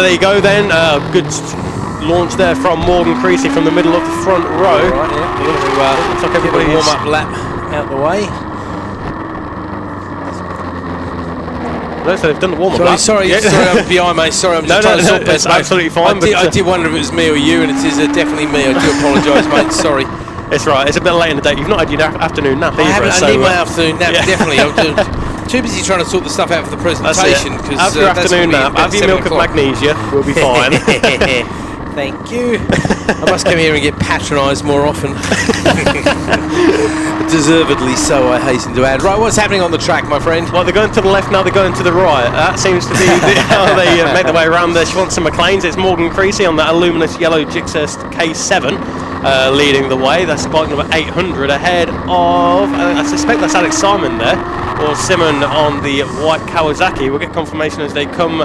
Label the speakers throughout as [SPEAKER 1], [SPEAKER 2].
[SPEAKER 1] there you go then. Good launch there from Morgan Creasy from the middle of the front row.
[SPEAKER 2] Right, yeah.
[SPEAKER 1] Looks like everybody
[SPEAKER 2] warm-up lap out the way.
[SPEAKER 1] No, so they've done the warm-up lap.
[SPEAKER 2] Sorry, I'm behind, mate. Sorry, I'm just trying to sort this,
[SPEAKER 1] it's absolutely fine.
[SPEAKER 2] I did wonder if it was me or you, and it is definitely me. I do apologise, mate. Sorry.
[SPEAKER 1] It's right. It's a bit late in the day. You've not had your afternoon nap either.
[SPEAKER 2] I haven't. I need my afternoon nap, definitely. I'm too busy trying to sort the stuff out for the presentation.
[SPEAKER 1] After your afternoon nap, have your milk of magnesia. We'll be fine.
[SPEAKER 2] Thank you. I must come here and get patronised more often. Deservedly so, I hasten to add. Right, what's happening on the track, my friend?
[SPEAKER 1] Well, they're going to the left now, they're going to the right. That seems to be how they make their way around the Schwantz and McLean's. It's Morgan Creasy on that luminous yellow Gixxer K7 leading the way. That's bike number 800 ahead of, I suspect that's Alex Simon there, or Simon on the white Kawasaki. We'll get confirmation as they come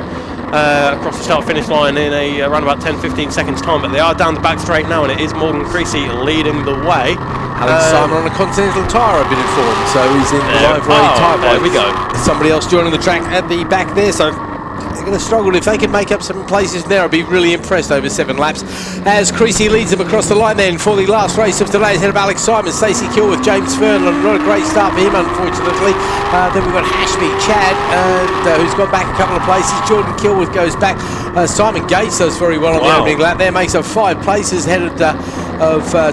[SPEAKER 1] across the start-finish line in around about 10-15 seconds time, but they are down the back straight now, and it is Morgan Creasy leading the way.
[SPEAKER 2] Alex Simon on a Continental tyre, I've been informed, so he's in the line for any tyre bike.
[SPEAKER 1] There we go.
[SPEAKER 2] Somebody else joining the track at the back there, so they're going to struggle. If they can make up some places there, I'd be really impressed over 7 laps. As Creasy leads them across the line then for the last race of today, ahead of Alex Simon, Stacey Kilworth, James Fern. Not a great start for him, unfortunately. Then we've got Hashmi, Chad, who's gone back a couple of places. Jordan Kilworth goes back. Simon Gates does very well on the opening lap there, makes up 5 places ahead of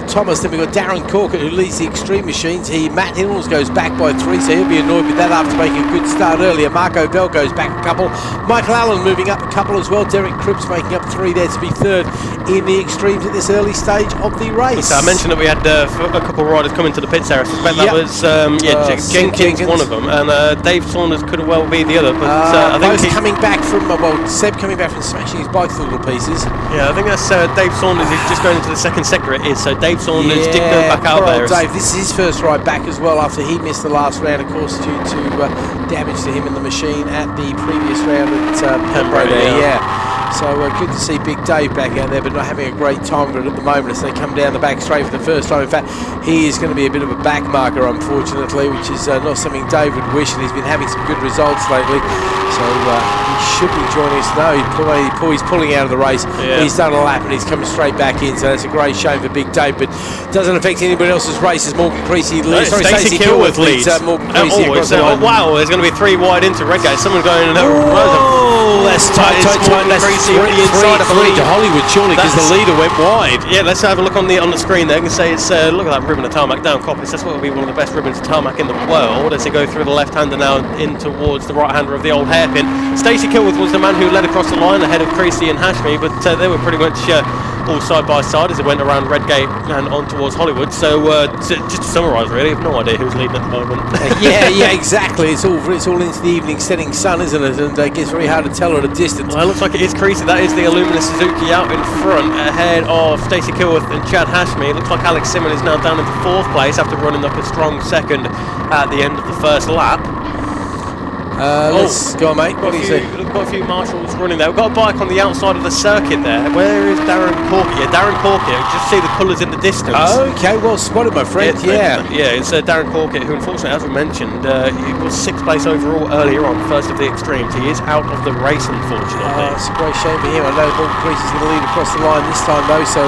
[SPEAKER 2] Thomas. Then we've got Darren Corkett, who leads the Extreme Machines. Matt Hills goes back by 3, so he'll be annoyed with that after making a good start earlier. Marco Bell goes back a couple. Michael Allen moving up a couple as well. Derek Cripps making up 3 there to be 3rd in the Extremes at this early stage of the race.
[SPEAKER 1] So I mentioned that we had a couple of riders coming to the pits there. I suspect that was Jenkins, one of them, and Dave Saunders could well be the other. But I think
[SPEAKER 2] both coming back from Seb coming back from smashing his bike to little pieces.
[SPEAKER 1] Yeah, I think that's Dave Saunders. He's just going into the second sector. It is so Dave Saunders did go back out there.
[SPEAKER 2] Dave, this is his first ride back as well after he missed the last round, of course, due to damage to him in the machine at the previous round at Pembroke. So good to see Big Dave back out there, but not having a great time with it at the moment as they come down the back straight for the first time. In fact, he is going to be a bit of a back marker, unfortunately, which is not something Dave would wish, and he's been having some good results lately. So he should be joining us now. He's pulling out of the race. Yeah. He's done a lap and he's coming straight back in, so that's a great shame for Big Dave, but doesn't affect anybody else's race as Morgan Creasy leads.
[SPEAKER 1] Stacey Kilworth leads.
[SPEAKER 2] Morgan Creasy across the line.
[SPEAKER 1] Wow, there's going to be 3 wide into Redgate. Someone going
[SPEAKER 2] that's tight. That's 3 to Hollywood, surely, because the leader went wide.
[SPEAKER 1] Yeah, let's have a look on the screen there. I can say it's look at that ribbon of tarmac down Coppice. That's what will be one of the best ribbons of tarmac in the world as they go through the left-hander now in towards the right-hander of the old hairpin. Stacey Kilworth was the man who led across the line ahead of Creasy and Hashmi, but they were pretty much all side by side as they went around Redgate and on towards Hollywood. So just to summarise, really, I have no idea who's leading at the moment.
[SPEAKER 2] yeah, exactly. It's all into the evening setting sun, isn't it? And it gets very hard to tell at a distance.
[SPEAKER 1] Well, it looks like it is Creasy. That is the Illumina Suzuki out in front ahead of Stacey Kilworth and Chad Hashmi. It looks like Alex Simon is now down into 4th place after running up a strong 2nd at the end of the first lap.
[SPEAKER 2] Let's go on, mate. What do you see?
[SPEAKER 1] We've got a few marshals running there. We've got a bike on the outside of the circuit there. Where is Darren Corkett? Yeah, Darren Corkett. Just see the colours in the distance.
[SPEAKER 2] Okay, well spotted, my friend.
[SPEAKER 1] It's Darren Corkett, who unfortunately, as we mentioned, he was 6th place overall earlier on, first of the Extremes. He is out of the race, unfortunately.
[SPEAKER 2] It's a great shame for him. I know Morgan Creasy's going to lead across the line this time, though, so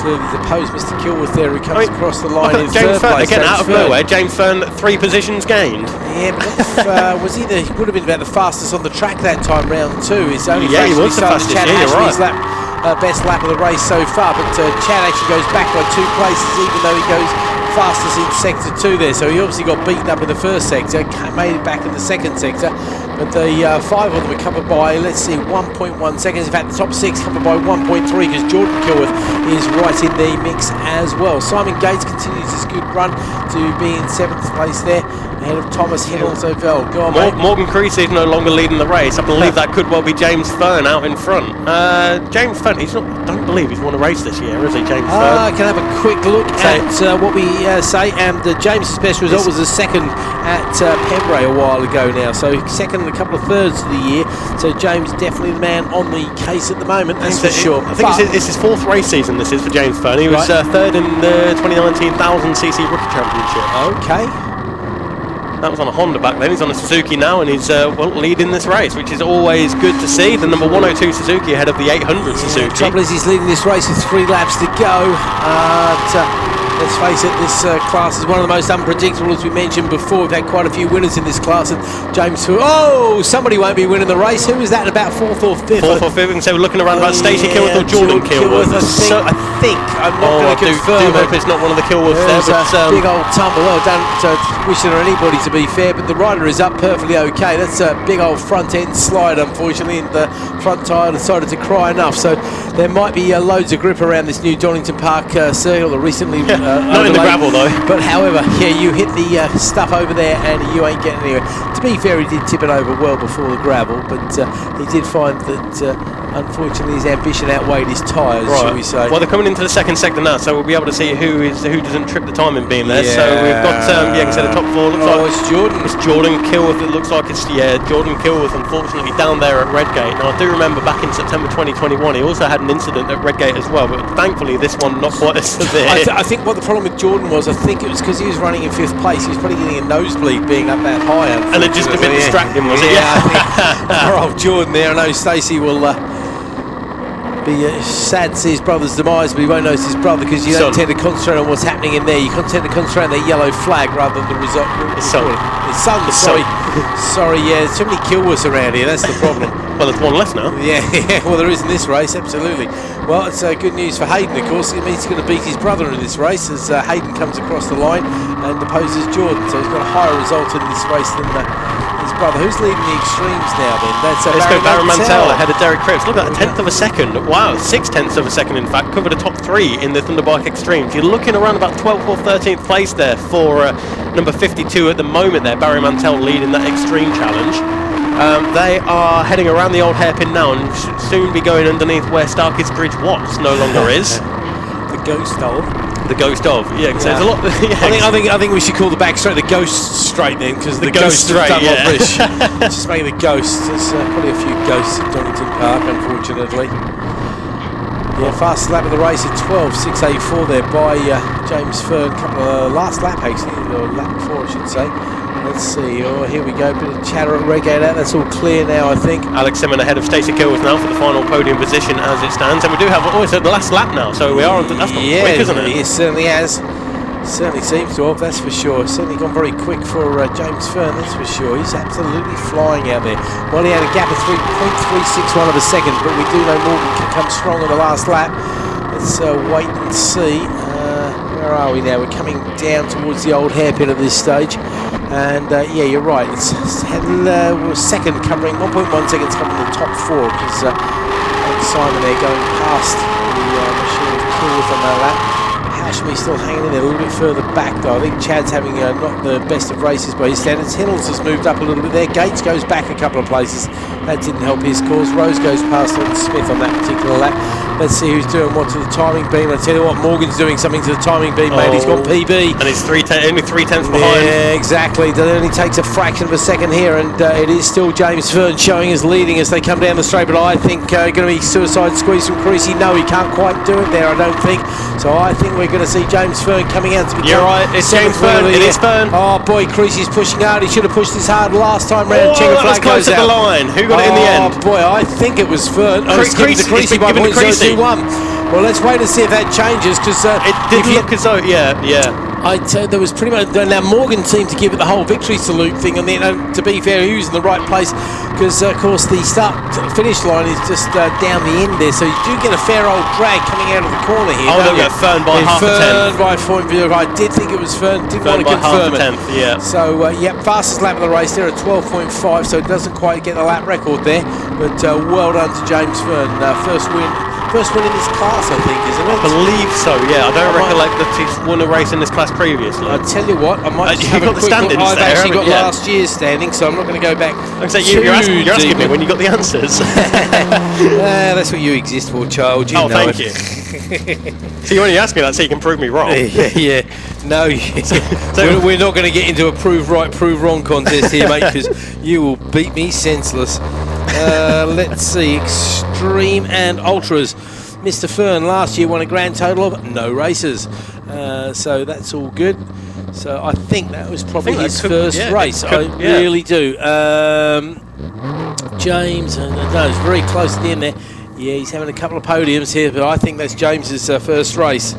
[SPEAKER 2] clearly the post Mr. Kilworth there, who comes across the line in
[SPEAKER 1] James
[SPEAKER 2] 3rd place.
[SPEAKER 1] Again, out of nowhere, James Fern, 3 positions gained.
[SPEAKER 2] Yeah, but was he he would have been about the fastest on the track that time, round 2. It's only
[SPEAKER 1] he was the fastest.
[SPEAKER 2] Chad Hashmi's best lap of the race so far, but Chad actually goes back by 2 places, even though he goes fastest in sector 2 there, so he obviously got beaten up in the first sector, made it back in the second sector, but the 5 of them are covered by, let's see, 1.1 seconds. In fact, the top 6 covered by 1.3 because Jordan Kilworth is right in the mix as well. Simon Gates continues his good run to be in 7th place there, ahead of Thomas Hiddles-Ovell. Go on, mate.
[SPEAKER 1] Morgan Creasy is no longer leading the race. I believe that could well be James Fern out in front. James Fern, I don't believe he's won a race this year, is he, James Fern?
[SPEAKER 2] I can have a quick look at what we say, and James's best result was a 2nd at Pembroke a while ago now, so 2nd and a couple of 3rds of the year, so James definitely the man on the case at the moment, that's for sure.
[SPEAKER 1] I think it's his 4th race season this is for James Fern. He was 3rd in the 2019 1000cc Rookie Championship.
[SPEAKER 2] Okay.
[SPEAKER 1] That was on a Honda back then. He's on a Suzuki now, and he's well, leading this race, which is always good to see. The number 102 Suzuki ahead of the 800 Suzuki.
[SPEAKER 2] The trouble is he's leading this race with 3 laps to go. Let's face it, this class is one of the most unpredictable, as we mentioned before. We've had quite a few winners in this class, and James, somebody won't be winning the race. Who was that, about 4th or 5th?
[SPEAKER 1] 4th or 5th, and so we're looking around about Stacey Kilworth or Jordan Kilworth.
[SPEAKER 2] I think. I'm not going to confirm.
[SPEAKER 1] I do hope it's not one of the Kilworths there.
[SPEAKER 2] But, big old tumble. Well, don't wish it on anybody, to be fair, but the rider is up perfectly okay. That's a big old front end slide, unfortunately, and the front tyre decided to cry enough. So there might be loads of grip around this new Donington Park circle, or recently.
[SPEAKER 1] Not in the gravel though.
[SPEAKER 2] But however, yeah, you hit the stuff over there and you ain't getting anywhere. To be fair, he did tip it over well before the gravel, but he did find that unfortunately his ambition outweighed his tyres, shall we say.
[SPEAKER 1] Well, they're coming into the second sector now, so we'll be able to see who doesn't trip the timing beam there. Yeah. So we've got you can say the top 4 looks like
[SPEAKER 2] it's Jordan.
[SPEAKER 1] It's Jordan Kilworth. It looks like it's Jordan Kilworth, unfortunately down there at Redgate. Now I do remember back in September 2021 he also had an incident at Redgate as well, but thankfully this one not quite as severe.
[SPEAKER 2] I think what the problem with Jordan was, I think it was because he was running in 5th place. He was probably getting a nosebleed being up that high,
[SPEAKER 1] and it just a bit distracting, was it?
[SPEAKER 2] Yeah, I think poor old Jordan there. I know Stacey will be sad to see his brother's demise, but he won't notice his brother because you don't tend to concentrate on what's happening in there. You tend to concentrate on the yellow flag rather than the result.
[SPEAKER 1] His son.
[SPEAKER 2] Sorry, yeah, there's too many Kilworths around here, that's the problem.
[SPEAKER 1] Well, there's one left now.
[SPEAKER 2] Yeah, well, there is in this race, absolutely. Well, it's good news for Hayden, of course. It means he's going to beat his brother in this race as Hayden comes across the line and opposes Jordan. So he's got a higher result in this race than his brother. Who's leading the extremes now then? That's
[SPEAKER 1] Barry Mantell ahead of Derek Cripps. Look at that, 1/10 of a second. Wow, 6/10 of a second in fact. Covered a top 3 in the Thunderbike Extremes. You're looking around about 12th or 13th place there for number 52 at the moment there. Barry Mantell leading that Extreme Challenge. They are heading around the old hairpin now and should soon be going underneath where Starkey's Bridge was, no longer is.
[SPEAKER 2] The ghost of.
[SPEAKER 1] The ghost of, yeah, because there's a lot.
[SPEAKER 2] I think we should call the back straight the ghost straight then, because the ghost
[SPEAKER 1] straight,
[SPEAKER 2] of Dunlop Bridge. Just make the ghost. There's probably a few ghosts at Donington Park, unfortunately. Yeah, fastest lap of the race at 12.684 there by James Fern. Last lap actually, or lap 4 I should say. Let's see, here we go, bit of chatter at Redgate out, that's all clear now I think.
[SPEAKER 1] Alex Simon ahead of Stacey Kilworth now for the final podium position as it stands, and we do have the last lap now, so we are, that's gone quick, isn't it?
[SPEAKER 2] It certainly has, certainly seems to have, that's for sure. Certainly gone very quick for James Fern, that's for sure. He's absolutely flying out there. Well, he had a gap of 3.361 of a second, but we do know Morgan can come strong on the last lap. Let's wait and see. Where are we now? We're coming down towards the old hairpin at this stage. And yeah, you're right. It's second, covering 1.1 seconds, covering the top 4 because Simon there going past the machine of Kilworth on that lap. Hashmi still hanging in there a little bit further back though. I think Chad's having not the best of races by his standards. Hiddles has moved up a little bit there. Gates goes back a couple of places. That didn't help his cause. Rose goes past Lawrence Smith on that particular lap. Let's see who's doing what to the timing beam. I tell you what, Morgan's doing something to the timing beam, mate. He's got PB.
[SPEAKER 1] And he's only 3/10 behind.
[SPEAKER 2] Yeah, exactly. That only takes a fraction of a second here, and it is still James Fern showing as leading as they come down the straight. But I think going to be suicide squeeze from Creasy. No, he can't quite do it there, I don't think. So I think we're going to see James Fern coming out to become.
[SPEAKER 1] You're right, it's James Fern. It is Fern.
[SPEAKER 2] Oh boy, Creasy's pushing hard. He should have pushed this hard last time round.
[SPEAKER 1] Oh, that was close at the line. Who got it in the end?
[SPEAKER 2] Oh boy, I think it was Fern.
[SPEAKER 1] Creasy
[SPEAKER 2] by 0.021. Well, let's wait and see if that changes, because
[SPEAKER 1] it did look as though, yeah.
[SPEAKER 2] There was pretty much. Now Morgan seemed to give it the whole victory salute thing, and then to be fair, he was in the right place because, of course, the start-finish line is just down the end there, so you do get a fair old drag coming out of the corner here.
[SPEAKER 1] Oh, there we go. Fern by half a tenth.
[SPEAKER 2] Fern by 0.0. I did think it was Fern. Didn't want to confirm it.
[SPEAKER 1] Half a tenth, yeah.
[SPEAKER 2] So, yep, fastest lap of the race there at 12.5, so it doesn't quite get the lap record there, but well done to James Fern. First win in this class, I think, isn't it?
[SPEAKER 1] I believe so, yeah. I don't recollect that he's won a race in this class previously.
[SPEAKER 2] I'll tell you what, I might just have
[SPEAKER 1] got the standings
[SPEAKER 2] I've
[SPEAKER 1] there,
[SPEAKER 2] actually got last year's standing, so I'm not going to go back.
[SPEAKER 1] You're asking me when you got the answers.
[SPEAKER 2] That's what you exist for, child. You know
[SPEAKER 1] thank you. So you only asked me that so you can prove me wrong.
[SPEAKER 2] Yeah. No, we're not going to get into a prove right, prove wrong contest here, mate, because you will beat me senseless. Let's see, Extreme and Ultras. Mr. Fern last year won a grand total of no races, so that's all good. So I think that was probably
[SPEAKER 1] that
[SPEAKER 2] his
[SPEAKER 1] could-
[SPEAKER 2] first
[SPEAKER 1] yeah,
[SPEAKER 2] race.
[SPEAKER 1] could-
[SPEAKER 2] I
[SPEAKER 1] yeah.
[SPEAKER 2] really do. James, no, it's very close to the end there. Yeah, he's having a couple of podiums here, but I think that's James's first race.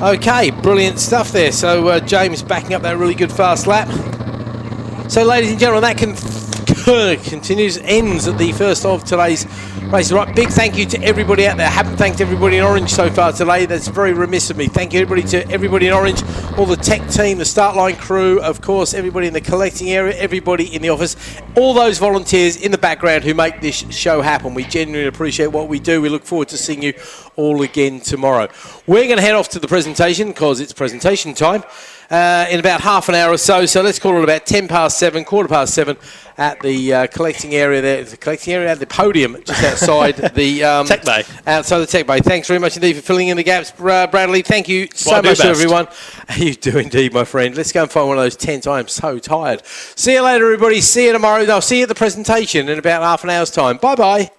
[SPEAKER 2] Okay, brilliant stuff there. So James backing up that really good fast lap. So, ladies and gentlemen, that ends at the first of today's race. Right, big thank you to everybody out there. I haven't thanked everybody in orange so far today. That's very remiss of me. Thank you to everybody in orange, all the tech team, the start line crew, of course, everybody in the collecting area, everybody in the office, all those volunteers in the background who make this show happen. We genuinely appreciate what we do. We look forward to seeing you all again tomorrow. We're going to head off to the presentation because it's presentation time. In about half an hour or so, so let's call it about 7, quarter past 7 at the collecting area there. The collecting area at the podium just outside the
[SPEAKER 1] Tech Bay.
[SPEAKER 2] Outside the Tech Bay. Thanks very much indeed for filling in the gaps, Bradley. Thank you so much to everyone. You do indeed, my friend. Let's go and find one of those tents. I am so tired. See you later, everybody. See you tomorrow. I'll see you at the presentation in about half an hour's time. Bye-bye.